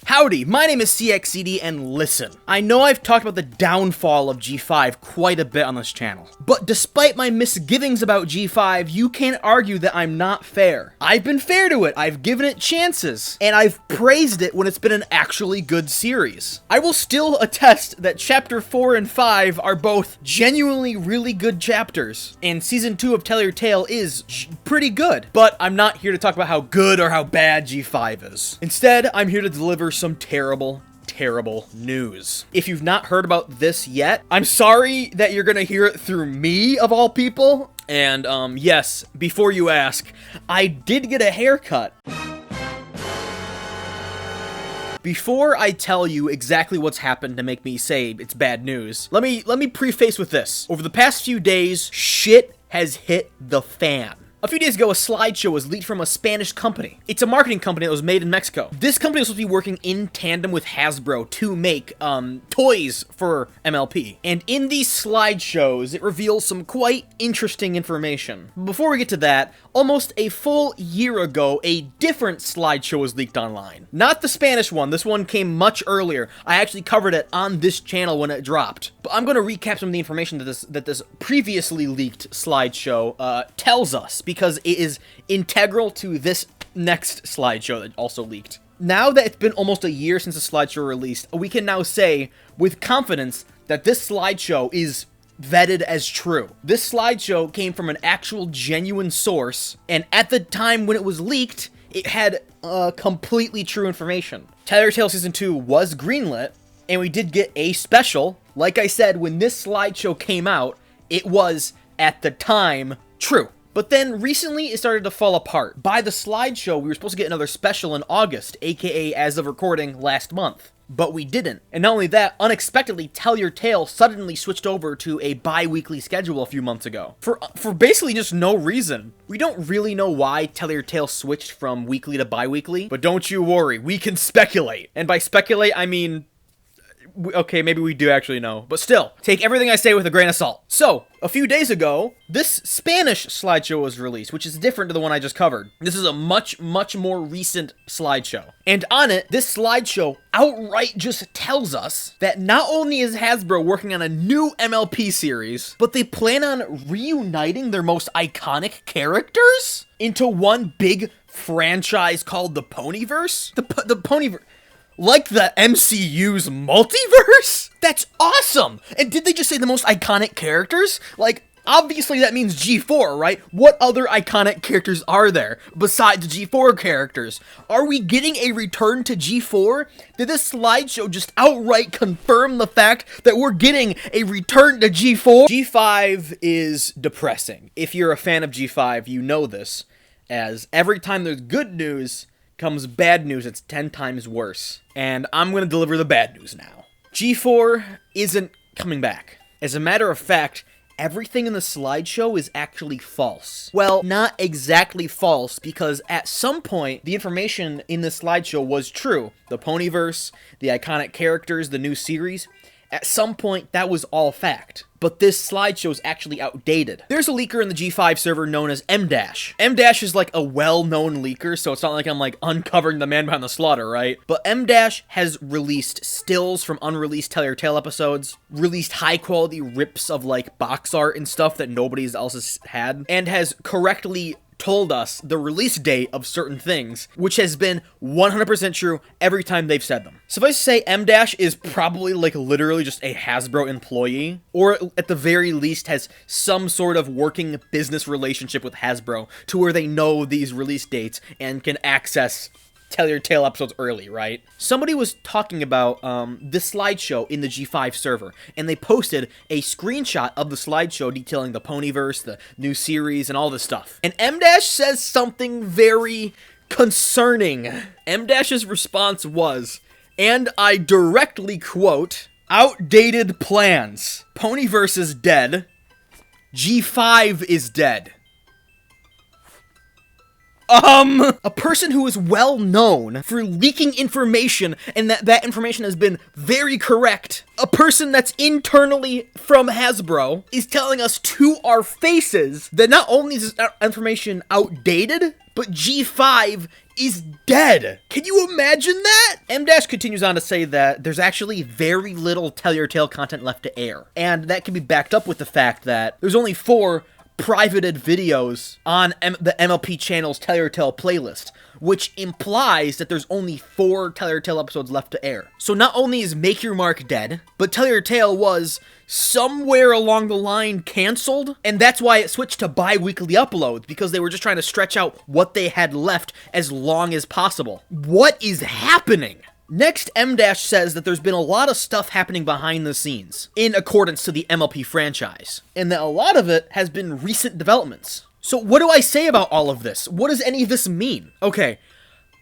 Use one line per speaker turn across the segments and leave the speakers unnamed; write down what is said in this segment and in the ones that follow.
Howdy, my name is CXCD, and listen, I know I've talked about the downfall of G5 quite a bit on this channel, but despite my misgivings about G5, you can't argue that I'm not fair. I've been fair to it, I've given it chances, and I've praised it when it's been an actually good series. I will still attest that Chapter 4 and 5 are both genuinely really good chapters, and Season 2 of Tell Your Tale is pretty good, but I'm not here to talk about how good or how bad G5 is. Instead, I'm here to deliver some terrible news. If you've not heard about this yet, I'm sorry that you're gonna hear it through me, of all people. And, yes, before you ask, I did get a haircut. Before I tell you exactly what's happened to make me say it's bad news, let me preface with this. Over the past few days, shit has hit the fan. A few days ago, a slideshow was leaked from a Spanish company. It's a marketing company that was made in Mexico. This company was supposed to be working in tandem with Hasbro to make, toys for MLP. And in these slideshows, it reveals some quite interesting information. Before we get to that, almost a full year ago, a different slideshow was leaked online. Not the Spanish one, this one came much earlier. I actually covered it on this channel when it dropped. But I'm gonna recap some of the information that this previously leaked slideshow, tells us, because it is integral to this next slideshow that also leaked. Now that it's been almost a year since the slideshow released, we can now say with confidence that this slideshow is vetted as true. This slideshow came from an actual genuine source, and at the time when it was leaked, it had completely true information. Tell Your Tale Season 2 was greenlit, and we did get a special. Like I said, when this slideshow came out, it was, at the time, true. But then recently it started to fall apart. By the slideshow, we were supposed to get another special in August, aka as of recording last month. But we didn't. And not only that, unexpectedly, Tell Your Tale suddenly switched over to a bi-weekly schedule a few months ago. For basically just no reason. We don't really know why Tell Your Tale switched from weekly to bi-weekly, but don't you worry, we can speculate. And by speculate, I mean, okay, maybe we do actually know, but still, take everything I say with a grain of salt. So, a few days ago, this Spanish slideshow was released, which is different to the one I just covered. This is a much more recent slideshow. And on it, this slideshow outright just tells us that not only is Hasbro working on a new MLP series, but they plan on reuniting their most iconic characters into one big franchise called the Ponyverse? The Ponyverse. Like the MCU's multiverse? That's awesome! And did they just say the most iconic characters? Like, obviously that means G4, right? What other iconic characters are there besides G4 characters? Are we getting a return to G4? Did this slideshow just outright confirm the fact that we're getting a return to G4? G5 is depressing. If you're a fan of G5, you know this, as every time there's good news comes bad news, it's 10 times worse. And I'm gonna deliver the bad news now. G4 isn't coming back. As a matter of fact, everything in the slideshow is actually false. Well, not exactly false, because at some point, the information in the slideshow was true. The Ponyverse, the iconic characters, the new series. At some point, that was all fact. But this slideshow is actually outdated. There's a leaker in the G5 server known as M-Dash. M-Dash is like a well-known leaker, so it's not like I'm like uncovering the man behind the slaughter, right? But M-Dash has released stills from unreleased Tell Your Tale episodes, released high-quality rips of like box art and stuff that nobody else has had, and has correctly told us the release date of certain things, which has been 100% true every time they've said them. Suffice to say, M-Dash is probably like literally just a Hasbro employee, or at the very least has some sort of working business relationship with Hasbro to where they know these release dates and can access Tell Your Tale episodes early, right? Somebody was talking about this slideshow in the G5 server, and they posted a screenshot of the slideshow detailing the Ponyverse, the new series, and all this stuff. And M-Dash says something very concerning. M-Dash's response was, and I directly quote, "Outdated plans. Ponyverse is dead. G5 is dead." A person who is well known for leaking information, and that information has been very correct. A person that's internally from Hasbro is telling us to our faces that not only is this information outdated, but G5 is dead. Can you imagine that? M-Dash continues on to say that there's actually very little Tell Your Tale content left to air. And that can be backed up with the fact that there's only 4 privated videos on the MLP channel's Tell Your Tale playlist, which implies that there's only 4 Tell Your Tale episodes left to air. So not only is Make Your Mark dead, but Tell Your Tale was somewhere along the line canceled, and that's why it switched to bi-weekly uploads, because they were just trying to stretch out what they had left as long as possible. What is happening? Next, M-Dash says that there's been a lot of stuff happening behind the scenes, in accordance to the MLP franchise, and that a lot of it has been recent developments. So what do I say about all of this? What does any of this mean? Okay,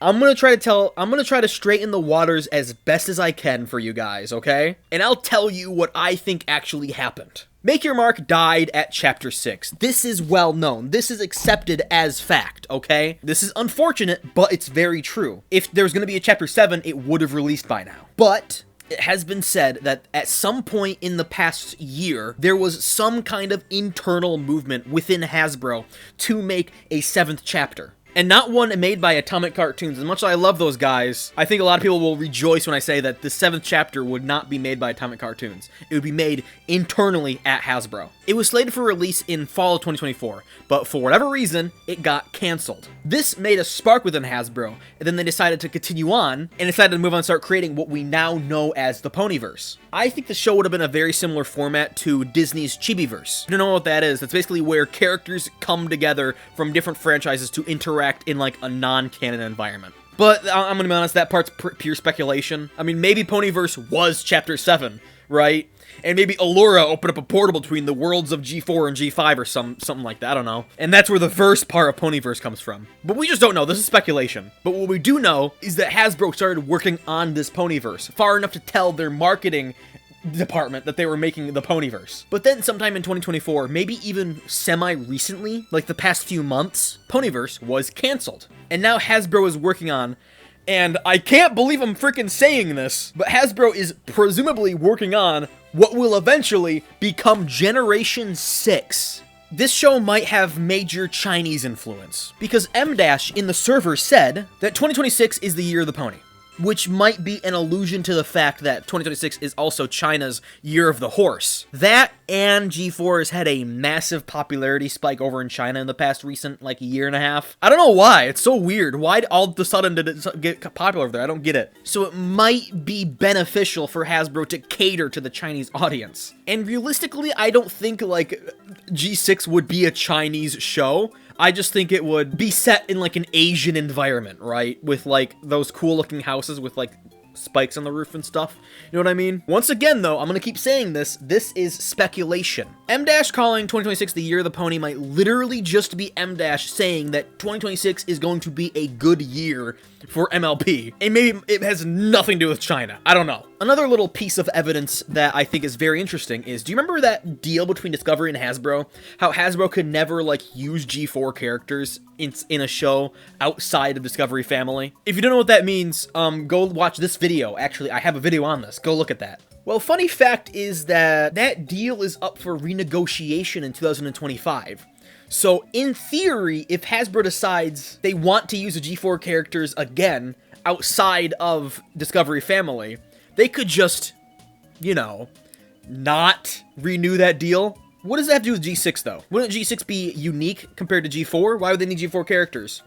I'm gonna try to straighten the waters as best as I can for you guys, okay? And I'll tell you what I think actually happened. Make Your Mark died at Chapter 6. This is well known. This is accepted as fact, okay? This is unfortunate, but it's very true. If there's gonna be a Chapter 7, it would have released by now. But it has been said that at some point in the past year, there was some kind of internal movement within Hasbro to make a 7th chapter. And not one made by Atomic Cartoons. As much as I love those guys, I think a lot of people will rejoice when I say that the 7th chapter would not be made by Atomic Cartoons. It would be made internally at Hasbro. It was slated for release in fall of 2024, but for whatever reason, it got canceled. This made a spark within Hasbro, and then they decided to continue on, and decided to move on and start creating what we now know as the Ponyverse. I think the show would have been a very similar format to Disney's Chibiverse. If you don't know what that is, that's basically where characters come together from different franchises to interact in like a non-canon environment. But I'm gonna be honest, that part's pure speculation. I mean, maybe Ponyverse was Chapter 7, right? And maybe Allura opened up a portal between the worlds of G4 and G5 or something like that, I don't know. And that's where the verse part of Ponyverse comes from. But we just don't know, this is speculation. But what we do know is that Hasbro started working on this Ponyverse, far enough to tell their marketing department that they were making the Ponyverse. But then sometime in 2024, maybe even semi-recently, like the past few months, Ponyverse was canceled. And now Hasbro is working on, and I can't believe I'm freaking saying this, but Hasbro is presumably working on what will eventually become Generation 6. This show might have major Chinese influence, because M-Dash in the server said that 2026 is the year of the pony, which might be an allusion to the fact that 2026 is also China's Year of the Horse. That and G4 has had a massive popularity spike over in China in the past recent, like, year and a half. I don't know why, it's so weird. Why all of a sudden did it get popular over there? I don't get it. So it might be beneficial for Hasbro to cater to the Chinese audience. And realistically, I don't think, like, G6 would be a Chinese show. I just think it would be set in, like, an Asian environment, right? With, like, those cool-looking houses with, like, spikes on the roof and stuff. You know what I mean? Once again, though, I'm gonna keep saying this is speculation. M-Dash calling 2026 the year of the pony might literally just be M-Dash saying that 2026 is going to be a good year for MLP. And maybe it has nothing to do with China. I don't know. Another little piece of evidence that I think is very interesting is, do you remember that deal between Discovery and Hasbro? How Hasbro could never, like, use G4 characters in a show outside of Discovery family? If you don't know what that means, go watch this video. Actually, I have a video on this. Go look at that. Well, funny fact is that that deal is up for renegotiation in 2025. So, in theory, if Hasbro decides they want to use the G4 characters again outside of Discovery family, they could just, you know, not renew that deal. What does that have to do with G6, though? Wouldn't G6 be unique compared to G4? Why would they need G4 characters?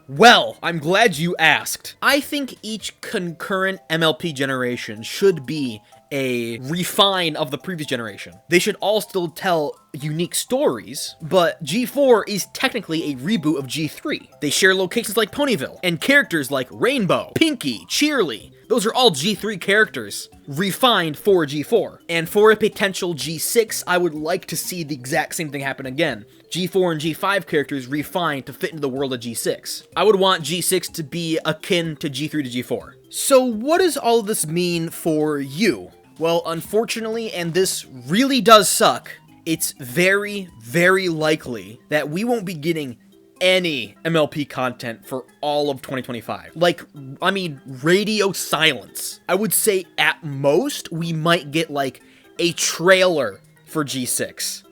Well, I'm glad you asked. I think each concurrent MLP generation should be a refine of the previous generation. They should all still tell unique stories, but G4 is technically a reboot of G3. They share locations like Ponyville, and characters like Rainbow, Pinky, Cheerly. Those are all G3 characters, refined for G4. And for a potential G6, I would like to see the exact same thing happen again. G4 and G5 characters refined to fit into the world of G6. I would want G6 to be akin to G3 to G4. So what does all of this mean for you? Well, unfortunately, and this really does suck, it's very, very likely that we won't be getting any MLP content for all of 2025. Like, I mean, radio silence. I would say at most, we might get like a trailer for G6.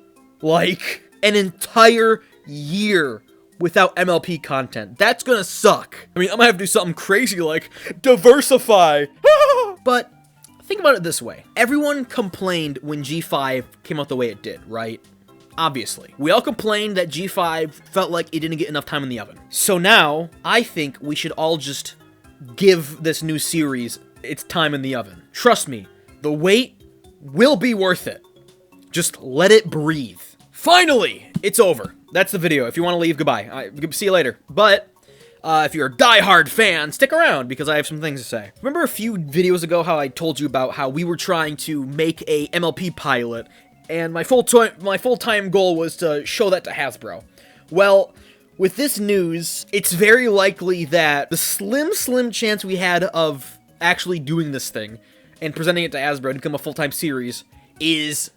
Like, an entire year without MLP content. That's gonna suck. I mean, I might have to do something crazy like diversify. But think about it this way. Everyone complained when G5 came out the way it did, right? Obviously. We all complained that G5 felt like it didn't get enough time in the oven. So now, I think we should all just give this new series its time in the oven. Trust me, the wait will be worth it. Just let it breathe. Finally, it's over. That's the video. If you want to leave, goodbye. See you later. But if you're a diehard fan, stick around because I have some things to say. Remember a few videos ago how I told you about how we were trying to make a MLP pilot, and my full-time goal was to show that to Hasbro. Well, with this news, it's very likely that the slim chance we had of actually doing this thing and presenting it to Hasbro to become a full-time series is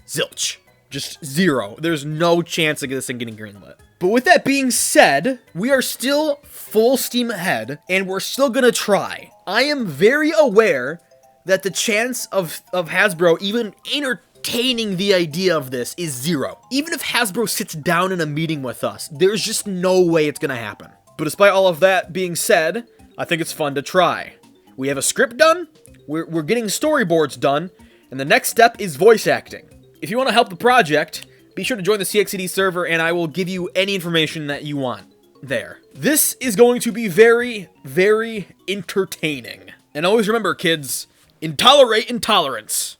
zilch. Just zero. There's no chance of this thing getting greenlit. But with that being said, we are still full steam ahead, and we're still gonna try. I am very aware that the chance of Hasbro even entertaining the idea of this is zero. Even if Hasbro sits down in a meeting with us, there's just no way it's gonna happen. But despite all of that being said, I think it's fun to try. We have a script done, we're getting storyboards done, and the next step is voice acting. If you want to help the project, be sure to join the CXCD server and I will give you any information that you want there. This is going to be very, very entertaining. And always remember, kids, intolerate intolerance.